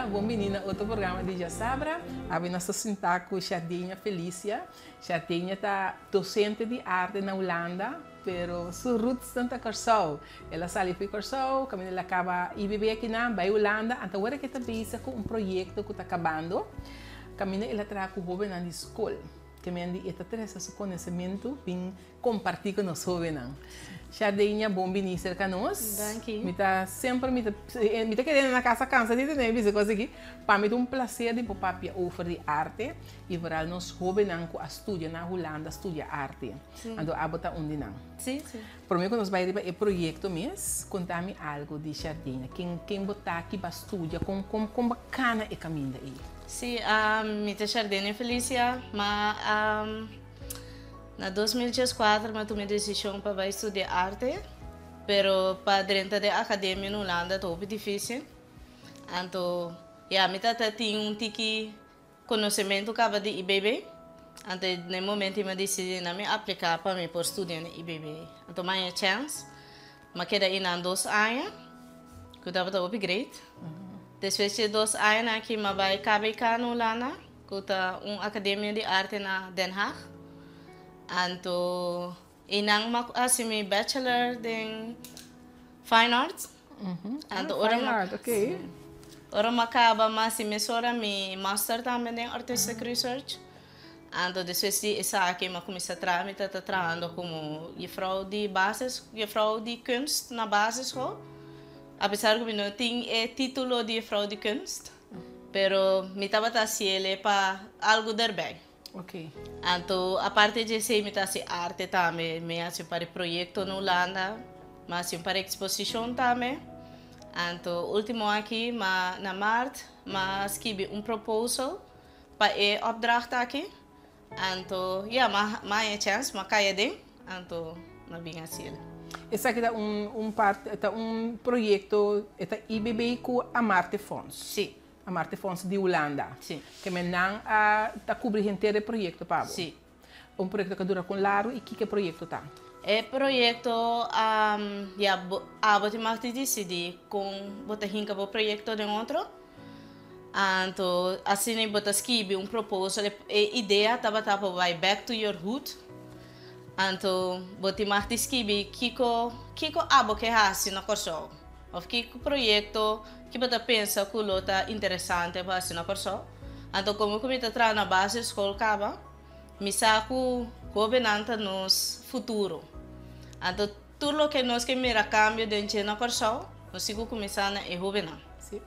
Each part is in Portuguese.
dia, bom menina, outro programa de Jassabra. A nossa sentar com Chardinha Felícia. Chardinha está docente de arte na Holanda, pero su roots tanta Corsol. Ela sale para Corsol, caminho ela acaba e vive aqui na Holanda. Então agora que está busy com projeto que está acabando, caminho ela traz com o jovem na escola. Que me andi esta teresa su conhecimento bem compartilhar com os jovens. Chardinha, bom vir ser conosco. Danke. Me tá sempre me tá querendo na casa cansa de ter essa coisa aqui. Para mim é um prazer de papia oferecer arte e para nós jovens que estudam na Holanda estudia arte. Então a botar onde não. Sim, sim. Para mim quando nós vai para o projeto mesmo, contar-me algo de Chardinha. Quem botar aqui para estudar com bacana é caminho aí. Sim, mi te Chardinha Felícia, mas na 2014 eu tomei a decisão para estudar arte, pero para dentro da academia na Holanda é difícil. Então, mi tata tinha tiki conhecimento acaba de IBB. Então, no momento eu decidi na me aplicar para me por estudar na IBB. Então, minha chance, mas queda in 2 anos, que eu estava upgrade. Depois de 2 anos aqui, eu vai KBK na Holanda, que é uma academia de arte na Den Haag. Então, inang assim bachelor em fine arts. Então, Fine art, ok. Ora acaba mas mesora mi master também em artistic research. Então, depois de isso aqui, eu comecei a trabalhar como juffrouw de basis, juffrouw de kunst na basisschool. Apesar que eu não tinha título de juffrouw de kunst, pero me estava fazendo para algo daarbij. Ok. Então, a parte disso, eu faço arte também, eu faço para projeto na Holanda, mas eu para exposição também. Então, último aqui, na Maart, eu escrevi proposal para a opdracht aqui. Então, mas chance, mas caia dentro. Então, eu vim assim. Esse aqui é um projeto, é IBB com a Marte Fonds. Sim. A Marte Fonds de Holanda. Sim. Que não está cobrindo inteiro o projeto, Pablo. Sim. Um projeto que dura com Laro e que projeto está? É projeto, você vai decidir com você hinca o projeto de outro. Então, assim você escreve proposal, a ideia estava vai back to your root. Então, você vai escrever que abo que hace na corso, ou que projeto que você pensa que é interessante para fazer na corso. Então, como eu trabalho na base escola caba, me saco governanta nos futuro. Então, tudo o que nós queremos cambio dentro da corso, nós sigo começando a governar. Sim.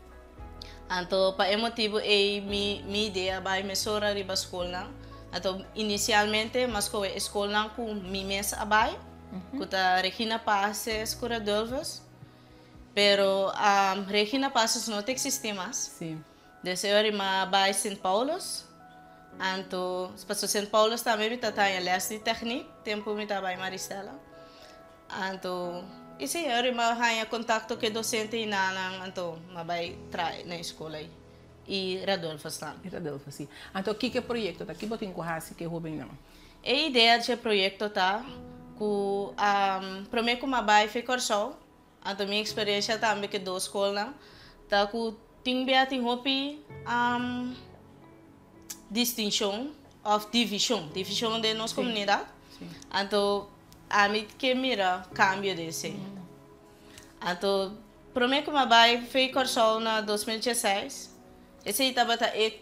Então, para esse motivo, minha ideia vai me sora de escola. Então, inicialmente, mas com a escola com mimes abai, com a Regina Passes, com a Dolvas, pero Regina Passes não existe mais. Sim. Desse hora, eu vai São Paulo. Então, para São Paulo também está em leste de técnica, tempo me está em Maristela. Então, e sim, eu tenho contato com o docente na então, eu vai trabalhar na escola aí. E Radolfo está. E Radolfo, sim. Então, que projeto está? Que você tem que é Rubem não? A ideia do projeto está que primeiro que eu vai ficar só. Então, minha experiência também que 2 escolas está que tem hopi distinção of division de nossa comunidade. Então, a mim que mira cambio desse. Então, primeiro que eu vai ficar só na 2016. Essa estava a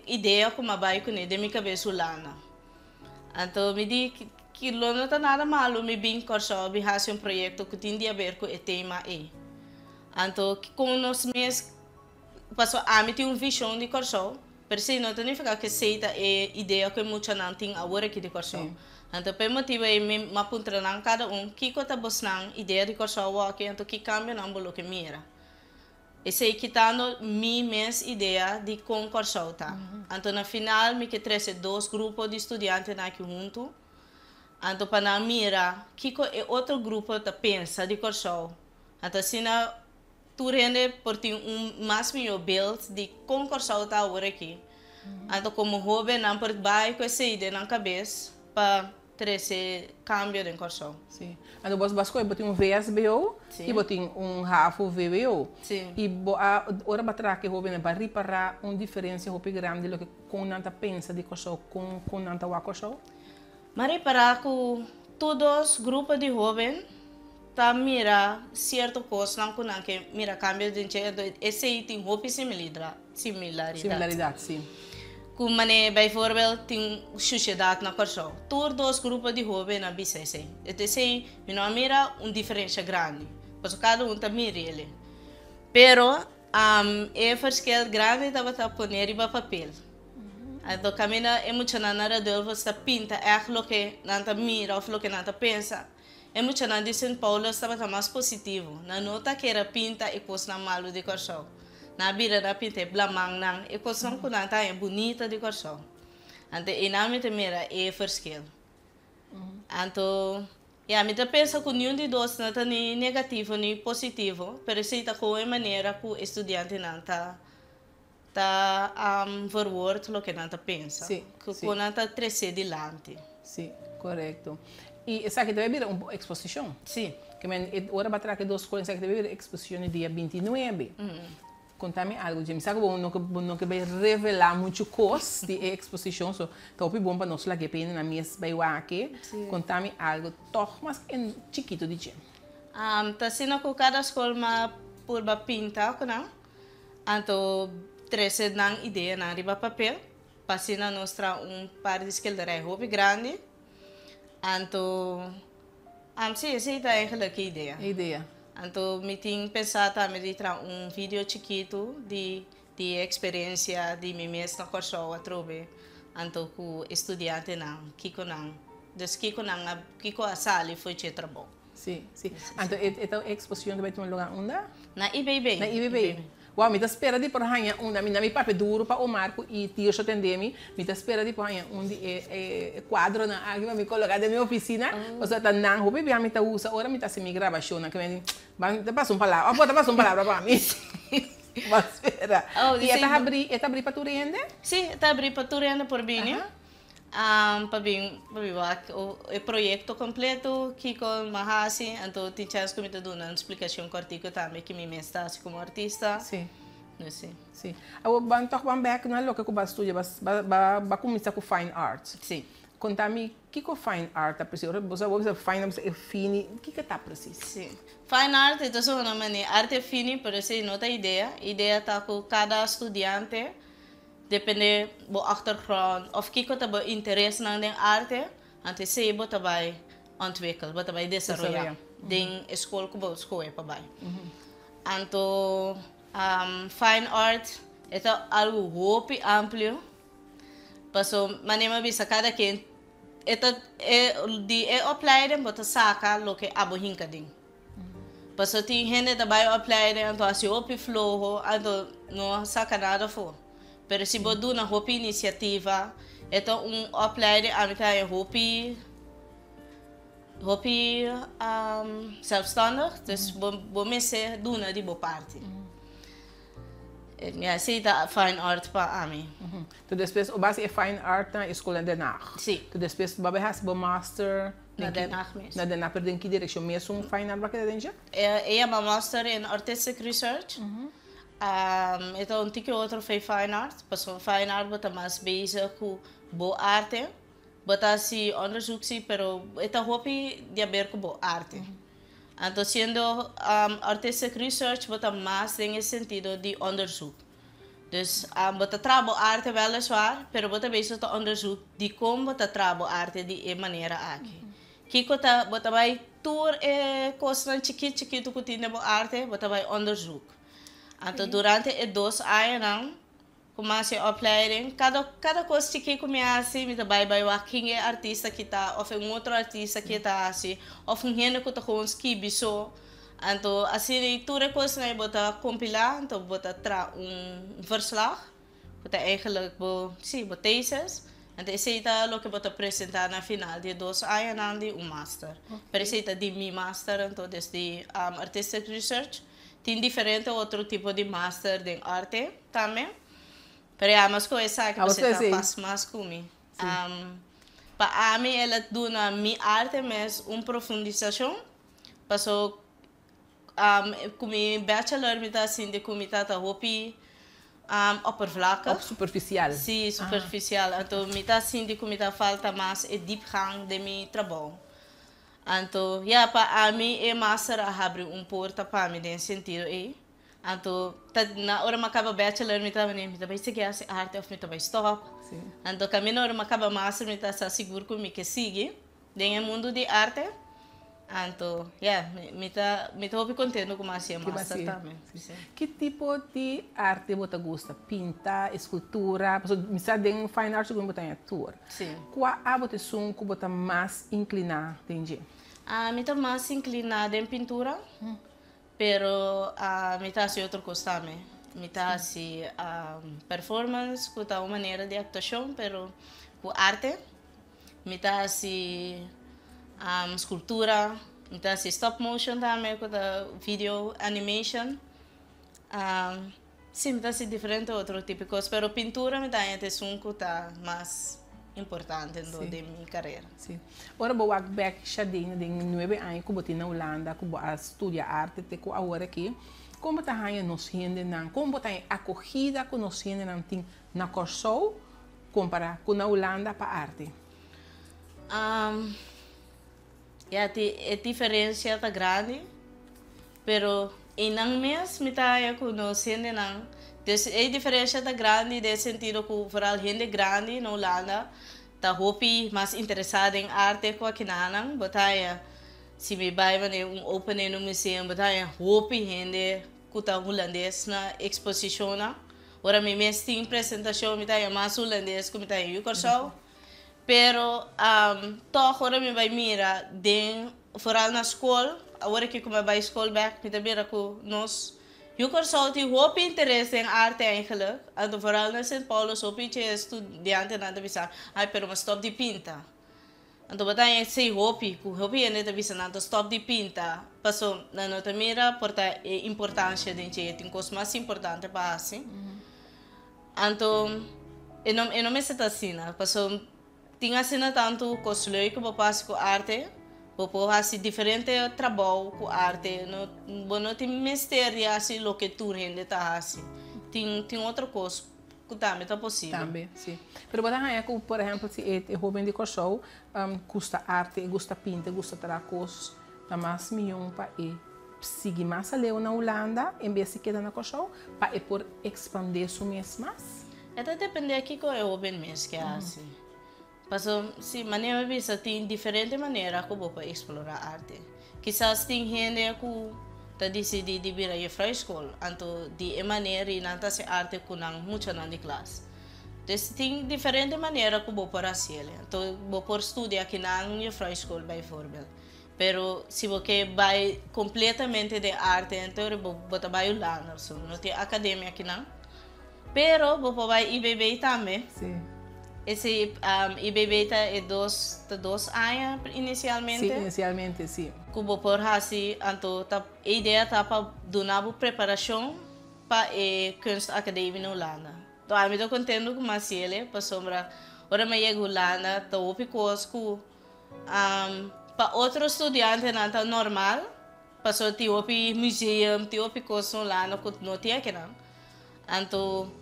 ideia que eu vai com de minha cabeça lá. Então, me diz que não está nada mal, me vim corso, me fazer projeto que tem a ver com o tema aí. Então, como nós mesmos passou a mim tem visão de corso, mas se não significa que seja a ideia que muita não tem agora aqui de corso. Então, por motivo é me apontar na cada que está buscando ideia de corso aqui, então que cambia não bolo que mira. Esse aqui está no minha ideia de concurso, tá? Então, no final, me que trouxe 2 grupos de estudantes aqui junto. Então, para mira, que outro grupo tá pensa de curso. Então, se na tu rende por ter mais melhor build de concurso tá agora aqui. Então, como jovem, não pode vai com essa ideia na cabeça para 13 cambio de corso. Sim. Então, você basicou, botou VSBO e botou RAFO VBO. Sim. E agora baterá que jovem para reparar uma diferença muito grande do que com nanta pensa de corso com nanta wa corso. Mas reparar que todos os grupos de jovens tá mira certo coisa não com que mira cambio de gente esse aí tem muito similaridade. Sim. Como bijvoorbeeld tem sociedade na corso. Todos os grupos de jovens na BCC. Então aí não mira diferença grande. Porque cada tá mira ele. Pero é verschil grande dat we dat poner in papel. Então camina emocional na dor você pinta lo que nanta mira ou lo que nanta pensa. Emocional de São Paulo estava mais positivo. Na nota que era pinta e coisa na malo de corso. Na bira na pinta blamang nang e coisa não kunanta é bonita de corso. Então inamite mira é verschil. Então me pensa que nenhum de dois não está nem negativo nem positivo, mas se está com a maneira que o estudante não está verwoord o que não está pensa, que não está crescer adiante. Sim, correto. E sabe que deve haver uma exposição? Sim. Que agora vai trazer duas coisas que deve haver exposição no dia 29. Conta-me algo, James. Sabe que não vai revelar muito coisa de exposição, so tá bom para nós lá que pena na minha aqui. Conta-me algo, toch, mas é chiquito de gente. Tá sendo que cada escola por pinta, não? Então 13 não ideia na riba papel, passina mostra par de schilderijen hobby grande. Então, sim, essa é eigenlijk a ideia. Então, me tinha pensado também de trazer vídeo chiquito de experiência de mim mesmo na corso a trobe. Então, com estudante não, Kiko a sala foi de trabalho. Sim. Então, a exposição vai ter um lugar onde? Na IBB. Uau, me espera de por aí me papo duro para o Marco e tio só atendemi, me espera de por aí onde é quadro na água me colocar na minha oficina, você tá não, o bebê me tá usa, ora me tá se me gravação na que me passa palavra, bota passa palavra para mim. Mas espera. E está abrir para tu rende? Sim, está abrir para tu rende por mim. O projeto completo que com Mahasi, então tinha chance que me dá uma explicação cortica também que me está como artista. Sim. Sim. Eu vou tocar back na loca que eu estudo, vai começar com fine art. Sim. Conta-me que é fine art, você vai fine art é fine, o que tá preciso? Sim. Fine art é só uma maneira, arte fine, por isso não tem ideia tá com cada estudante. Depende do achtergrond of kiko ta ba interesse na den arte ante se bo ta bai ontwikkel bo ta bai desarrollar den escola ko bo escola pa bai anto fine art é algo muito amplo paso manema bisa cada quem de opleiding bota saca lo que abo hinka ding paso tem gente da bai opleiding anto asi opi flow anto no saca nada for. Pero se você dá uma iniciativa, então opleiding é zelfstandig, dus você doet die parte. Ja, zie dat fine art para mim. Então depois o base é fine art na escola de Den Haag. Sim. Então depois você has master na Den Haag mesmo. Na Den Haag, pero em que direção mesmo fine art para que é uma master in artistic research. Então, um tico outro foi fine art, porque fine art bota mais bezig com boa arte, bota se onderzoek se, pero é hobby de ver com boa arte. Então, sendo artistic research, bota mais em sentido de onderzoek. Dus bota trabalho arte weliswaar, pero bota bezig te onderzoek de como bota trabalho arte de maneira aqui. Kiko ta bota vai tour coisa chiquito que tinha boa arte, bota vai onderzoek. Então, durante 2 anos, comecei a opleiding. Cada coisa que comecei, me vai quem é artista que está, ou outro artista que está assim, ou gente que está com uns kibiso. Então, assim, toda coisa que eu compilar, então eu tra verslag, que eigenlijk, thesis. Então, esse é o que eu apresentar na final de 2 anos de master. Pero esse é de meu master, então, de artistic research. Tem diferente outro tipo de master de arte também. Mas coisa que você faz mais comigo. Para mim, ela doa na minha arte, mas uma profundização. Passou com meu bachelor, me tá assim, de como tá hopi oppervlakkig. Superficial. Sim, superficial. Então, me tá assim, de como tá falta mais é diepgang de meu trabalho. Então, ja, para mim é master a abrir porta para mim, nesse sentido, Então, na hora que acaba bachelor, me tá vai seguir a arte, ou me tá vai stop. Então, caminho na hora que acaba master, me tá seguro que me que sigue, dentro do mundo de arte. Então, me tá contente com a master também. Que tipo de arte você gosta? Pintar, escultura? Me sabe em fine art como você é ator. Sim. Qual é você som que você mais inclinado, entende? Me tá mais inclinada em pintura, pero me tá assim outra coisa também. Me tá assim performance, com uma maneira de atuação, pero com arte. Me tá assim escultura, me tá assim stop motion também, com video animation. Sim, me tá assim diferente outro tipo de coisa, pero pintura me tá entre som que tá mais importante de minha carreira. Sim. Agora vou back Shadinha de 9 anos que você na Holanda, que você estuda arte, te com agora aqui. Como está aí nos gente não? Como está acolhida com nos gente não tem na Corsou comparado com na Holanda para arte? A diferença é grande, pero não mesmo está com nos gente não. A diferença é grande no sentido que, por exemplo, gente grande na Holanda está mais interessada em arte com a Kinanang. Batalha, se me vai opening no museu, batalha, gente que está holandês na exposição. Ora, me mesmo tem apresentação, me tá mais holandês que me tá em Ucorsau. Pero, toch, ora me vai mira, vooral na escola, agora que me vai escola back, me tá mira com nós. Eu só tive muito interesse em arte eigenlijk. En vooral na São Paulo, sou estudante na visão. Ai, pero mas stop de pinta. Então, bataya sei hobby é neta visão, então stop de pinta. Passou na nota mira, porta importância de gente, tem coisa mais importante para assim. Então, eu não me sinto assim, passou tinha assim tanto coisa que eu passo com arte. Popo assim diferente trabalho com arte, não tem mistério assim o que tu rende tá assim, tem outra coisa que também tá possível. Também, sim. Pero você que por exemplo se é jovem de Corsou, gosta arte, gosta pinta, gosta tracos, tá mais milhão para seguir mais a na Holanda, em vez de quedar na Corsou, para por expandir su mesmo. Até depende aqui que é jovem mesmo que é assim. Passou, sim, maneira vista tem diferente maneira como para explorar arte. Quizás tem gente que está decidido de vir a free school, então de maneira e não se arte com não muito na de classe. Então tem diferente maneira como para fazer. Então vou por estudar aqui na free school, por exemplo. Pero se você vai completamente de arte, então você vai lá, não tem academia aqui não. Pero você vai IBB também. Sim. Esse IBB é dois anos inicialmente. Sim, inicialmente, sim. Como por assim, então a ideia está para dar uma preparação para a kunstacademie na Holanda. Então, eu estou contente com a Marcele, para sombra, agora eu chego na Holanda, estou opicosco, para outros estudantes não está normal, passou ter o museu, ter opicosco na Holanda, que não tinha aqui não. Então,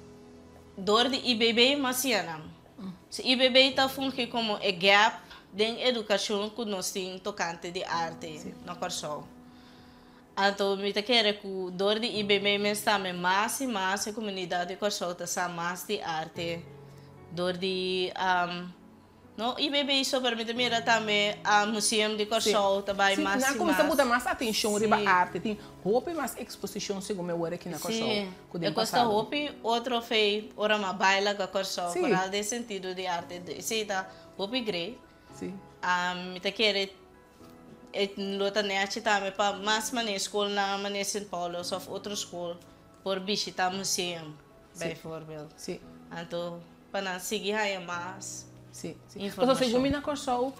dor de IBB, mas não. Se IBB está funcionando como um gap de educação que nós temos tocante de arte na Corsou. Então, eu quero que o dor de IBB está mais e mais a comunidade de Corsou está mais de arte. Dor de no IBB sobre mim também também a museu de Corsou também mais e mais. Não começa a botar mais atenção sobre a arte, tem roupa mais exposição segundo meu aqui na Corsou. Eu gosto de roupa, outro fez ora uma baila com Corsou, para de sentido de arte, se tá roupa grey. Sim. Me quero luta neste também para mais maneira escola na maneira São Paulo, só outra escola por visitar museu, por exemplo. Sim. Então para seguir aí mais. Sim, sim. Então, segundo na Corsou,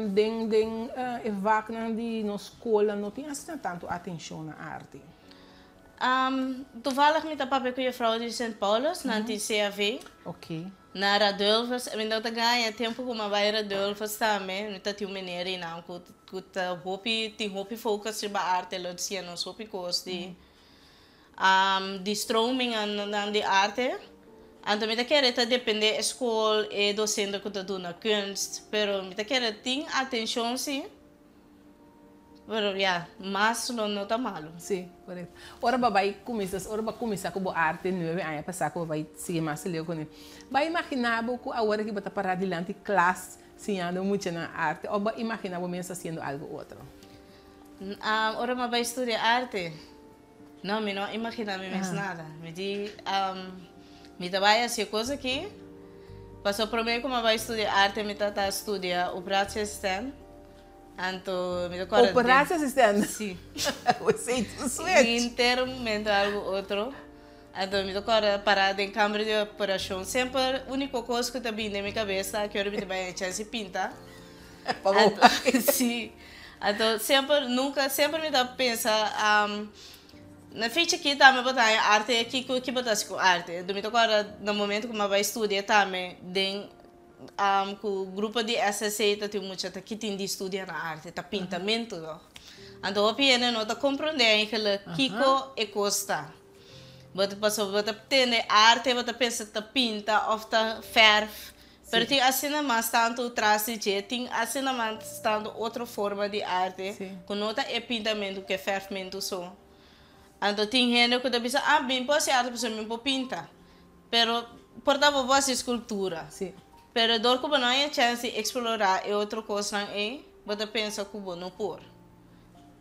den vacina de na escola não tem assim tanto atenção na arte. Toevallig met een papje kun je vrouw in Sint Paulus, na die CAV. Oké. Na Radulfos, eu ainda ganha tempo como vai Radulfos também, não tem maneira e não, que tem hopi focus sobre a arte, lo dizia nos hopi costi, de stroming de arte, então me quer depende escola e docente que está dando kunst, pero me quer tem atenção sim. Pero ya, mas não está malo. Sim, correto. Ora vai começar com a arte 9 anos, passar que vai seguir mais leu com ele. Vai imaginar que agora que vai parar diante classe, ensinando muito na arte, ou vai imaginar que mesmo fazendo algo outro? Ora vai estudar arte. Não, me não imagina mesmo nada. Me trabalha assim coisa que passou por mim como vai estudar arte, me tá estudar o prato assistente. Então, me toca operação assistente? Sim. Você switch. Inteiramente algo outro. Então, me toca parar em câmara de operação. Sempre a única coisa que está vindo na minha cabeça é que eu me vai a chance pintar. Sim. Então, sempre me dá pensar na ficha aqui também botar arte aqui que botar com arte. Então, me toca no momento que eu vai estudar também com o grupo de SSC tem muito que tem de estudar na arte, tá pintamento. Então, o piano não tá compreendendo que Kiko e Costa. Você passou, você tem arte, você pensa que pinta ou tá ferve. Mas tem assim mais tanto traço de, tem assim mais tanto outra forma de arte, que não é pintamento que é fervimento só. Então, tem gente que pensa, bem, pode ser arte, pode pintar. Pero, portanto, pode ser escultura. Pero dor que não é chance de explorar é outra coisa aí, você pensa que não por.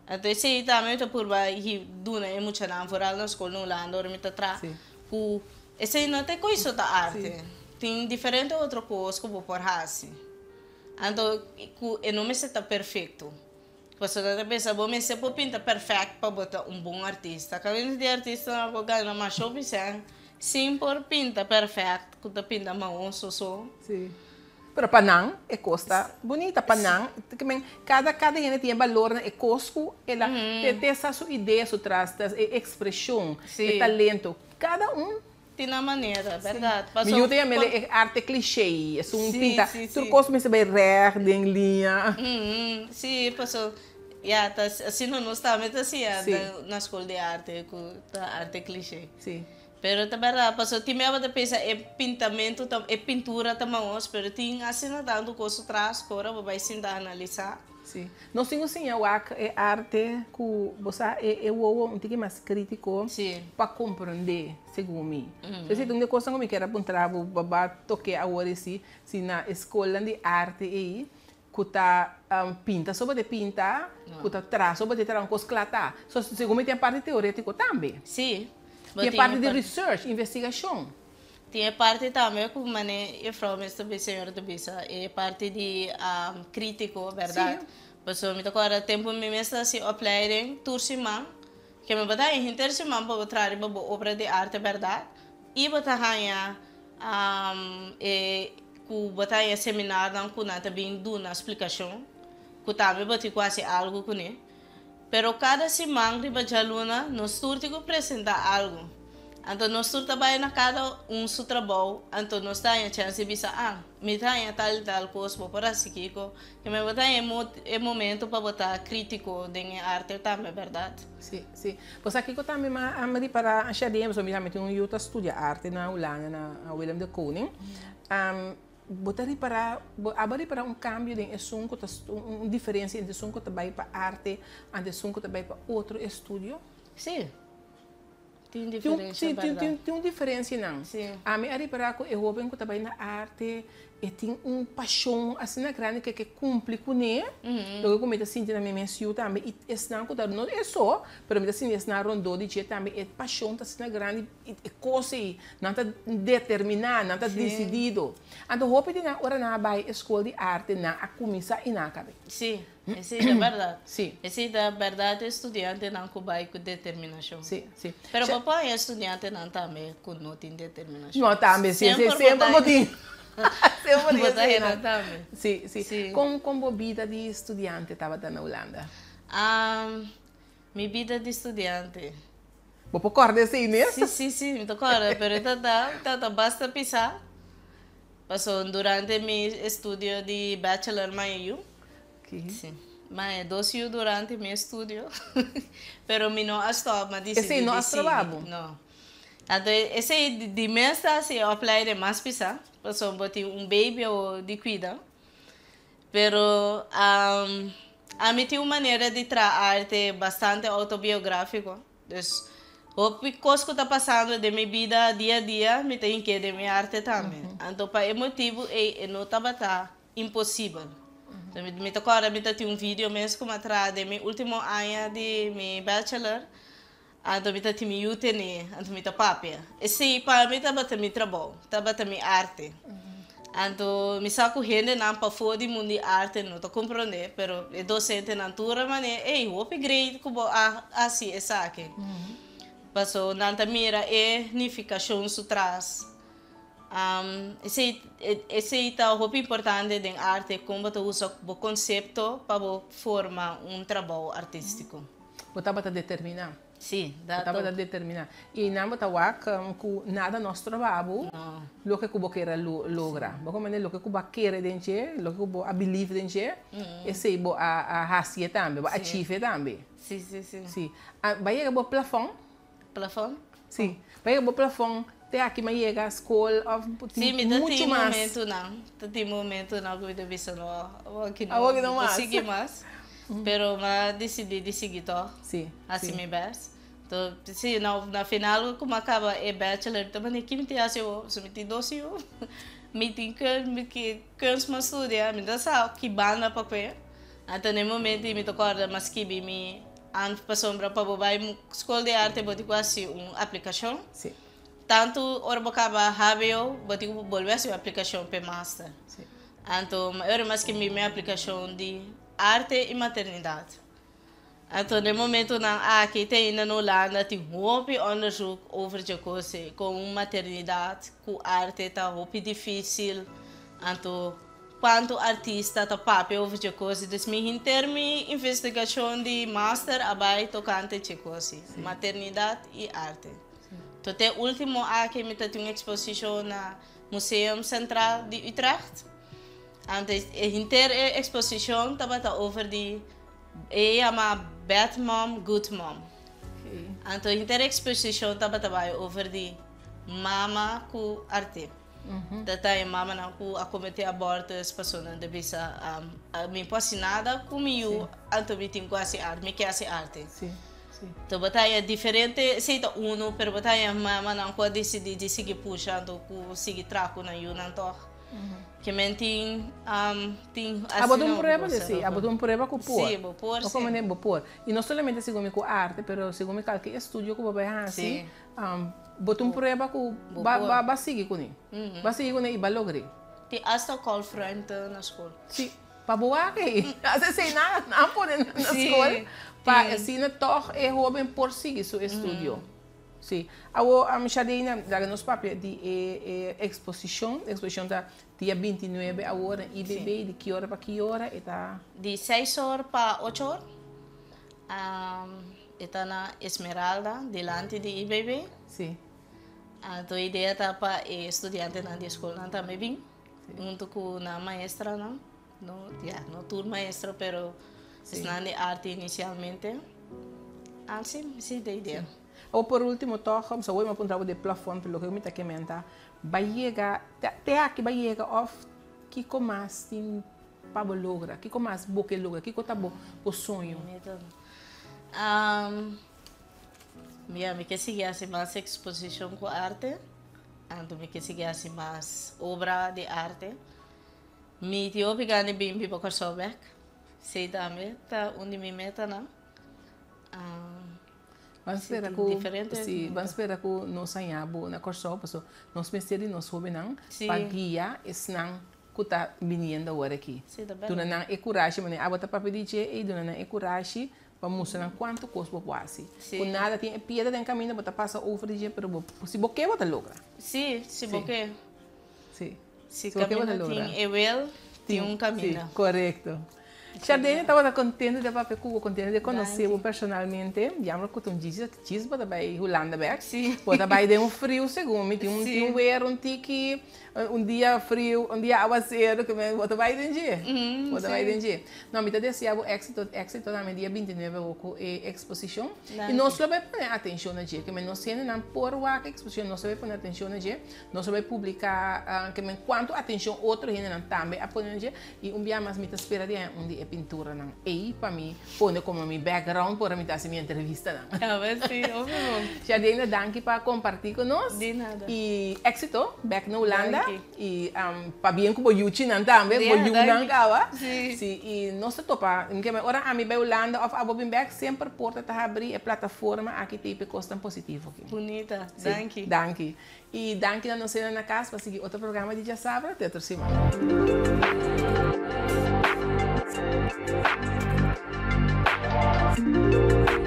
Então esse aí também tá por vai duna é muito na foral na escola no lá, dorme tá atrás. Que esse aí não tem coisa da arte. Tem diferente outra coisa que vou por assim. Então que não me está perfeito. Você tá pensa, bom, mas se eu pinta perfeito para botar bom artista. Cada de artista não ganha mais shopping sem. Sim, por pinta perfeito, que tá pinta marrom só. Sim. Pero Panang é costa bonita, Panang. Cada gente tem valor na cosco, ela tem essa sua ideia, sua traço, expressão, talento. Cada tem a maneira, verdade. Mas eu tenho arte clichê, é um pinta. Tu costa se vai reto, em linha. Sim, passou. Assim não está, mas assim na escola de arte, com arte clichê. Sim. Pero ta verdade, passou time aba pensa é pintamento, é pintura também, pero tem assim dando coisa atrás, agora vai sentar analisar. Sim. Nós temos sim é arte que você é um pouco mais crítico para compreender, segundo mim. Se tem uma coisa que eu quero apontar, para tocar agora se na escola de arte aí que tá pinta sobre pintar, que tá traz sobre ter uma coisa clara. Só segundo mim tem a parte teórica também. Sim. Tem a parte de research, investigação. Tem a parte também, como eu falo, também senhora do Bisa, é parte de crítico, verdade? Porque eu me agora tempo me mesmo assim, opleiding, tursimang, que me botar em intersimang para botar uma obra de arte, verdade? E botar ganha, que botar em seminário, não que nada bem do na explicação, que também botar quase algo com ele. Pero cada semana riba jaluna nós turtigo apresentar algo. Então nós trabalha na cada seu trabalho, então nós temos a chance de bisa me tem tal coisa para assim que me botar é momento para botar crítico de arte também, verdade? Sim, sim. Pois aqui eu também me para a Shadim, so me tem eu estudar arte na Holanda, na Willem de Koning. Botari para cambio de assunto, uma diferença entre assunto que vai para arte e assunto que vai para outro estúdio? Sim. Tem diferença. Tem uma diferença, não? Sim. A minha para que eu vou que trabalha na arte e tem paixão assim na grande que cumpre com ele. Eu comecei a sentir na minha mensagem também e esse não não é só, mas assim esse não rondou de dia também é paixão assim na grande é coisa não está determinado, não está decidido. Então eu vou na hora na vai escola de arte na a começar e na cabe. Sim. Essa é a verdade. Sim. Essa é a verdade, estudante não vai com determinação. Sim, sim. Mas o papai é estudante não também com não tem determinação. Não, também, sim, sempre motim. Sempre sim. Como vida de estudante estava na Holanda? Minha vida de estudante. Vou acordar assim, né? Sim, me acorda, mas basta pisar. Passou durante meu estudo de bachelor maio. Okay. Sim. Mas 2 anos durante meu estudo. Pero me não estou, mas decidi. Esse não é trabalho? Não. Então, esse de mestre, se apply de mais pisa. Passou botar baby ou de cuida. Pero, a mim tem uma maneira de trazer arte bastante autobiográfico. Então, o que está passando de minha vida dia a dia, me tem que de minha arte também. Então, para esse motivo, não estava impossível. Então, me agora me tem vídeo mesmo como atrás de meu último ano de meu bachelor. Então, me tem meu UTN, então me tem papel. Esse para mim estava meu trabalho, estava minha arte. Então, me saco gente não para fora do mundo de arte, não estou compreendendo, pero é docente na tua maneira, o upgrade como assim é saque. Passou na mira é unificação sutras. Esse é o importante da arte, como tu usa o conceito para formar trabalho artístico. Você estava a determinar? Sim, estava a determinar. E não estava com nada nosso trabalho, o que você quer lograr. Como é o que você quer dentro, o que você believe dentro, esse é a racia também, a achieve também. Sim. Vai chegar o plafond? Plafond? Sim. Vai chegar o plafond. Até aqui, mas chega a escola, sim, muito mais. Tem momento não que eu disse não consegui mais. Pero mas decidi seguir tó. Sim. Assim me best. Então, sim, na final como acaba é bachelor, também que me tem assim, se me tem 12 anos, me tem que uma estudar, me dá sabe que banda para ver. Então, no momento me toca mas que me an passou para babai escola de arte botar quase aplicação. Sim. Tanto ora acaba habeu botar volver a aplicação para master. Sim. Então, eu mais que minha aplicação de arte e maternidade. Então, no momento aqui tem na Holanda tem onderzoek over de coisa com maternidade, com arte tá difícil. Então, quanto artista tá papel over de coisa, dus me termo investigação de master abai tocante de coisa, maternidade e arte. Então, até último aqui me tem uma exposição na Museu Central de Utrecht. Antes, a inteira exposição estava over de chama Bad Mom, Good Mom. Então, a inteira exposição estava over de mama com arte. Tata mama não com a cometer abortos, passou na devisa me nada comigo, então me tem quase arte, me quer arte. Então, batalha diferente, sei que pero batalha mama não pode decidir de seguir puxando, seguir traco na Yunantor. Que tem abotou prueba desse, abotou prueba com por. Sim, vou pôr. Como nem vou pôr. E não somente segundo com arte, pero segundo qualquer estúdio que vai assim, botou prueba com ba seguir com ele. Ba seguir com ele e ba logre. Tem hasta call friend na escola. Sim, para boa aqui. Às vezes nada, não pode na escola. Para assim na torre é jovem por seguir seu estúdio. Sim, a mexadinha da nos papéis de exposição da dia 29 agora IBB de que hora para que hora está de 6 horas para 8 horas. Está na Esmeralda delante de IBB. Sim. Então a ideia está para estudante na escola também bem, junto com a maestra não tour maestra, pero ensinando arte inicialmente. Sim, da ideia. Ou por último, vamos a apontar de plafond, pelo que eu me está comentar, vai chegar, até aqui vai chegar off, que mais tem para lograr, que mais boca logra, que está o sonho. Me quer seguir assim mais exposição com arte, então me quer seguir assim mais obra de arte. Me tive pegando bem para Kosovo, sei também, tá onde me meta não. Vamos esperar que nós saímos na Kosovo, porque nós precisamos nós jovens para guiar esse não que está vindo agora aqui. Dona não é coragem, mas a bota para pedir e dona não é coragem para mostrar quanto custa para fazer. Com nada tem piada no caminho, bota passa over de pero se boque bota logra. Sim, se boque. Sim. Se caminho tem tem caminho. Correto. Jardine estava contente de papel contente de conhecer-o personalmente. Diamo que tu dizes que diz para vai Holanda back. Sim. Para vai de frio segundo, tem weer tiki dia frio, dia aguaceiro que me bota vai de dia. Bota vai de dia. Não, me tá desejando éxito na dia 29 o exposição. E nós só vai poner atenção na dia, que me não sendo não por a exposição, nós só vai poner atenção na dia, nós só vai publicar que me quanto atenção outro gente não também a poner na dia e dia mais me tá espera de dia pintura não. E para mim, pôr como meu background para me dar minha entrevista não. Ah, mas sim, obviamente. Já dei danke para compartilhar conosco. De nada. E éxito, back na Holanda. E para bem como Yuchi não também, como Yu não kawa. Sim. Sim. E nós topa, porque agora a mim vai Holanda of abo bem back sempre porta tá abrir a plataforma aqui tem custo positivo aqui. Bonita. Sim. Danke. Danke. E danke na nossa na casa para seguir outro programa de Sabra até outra semana. Thank you.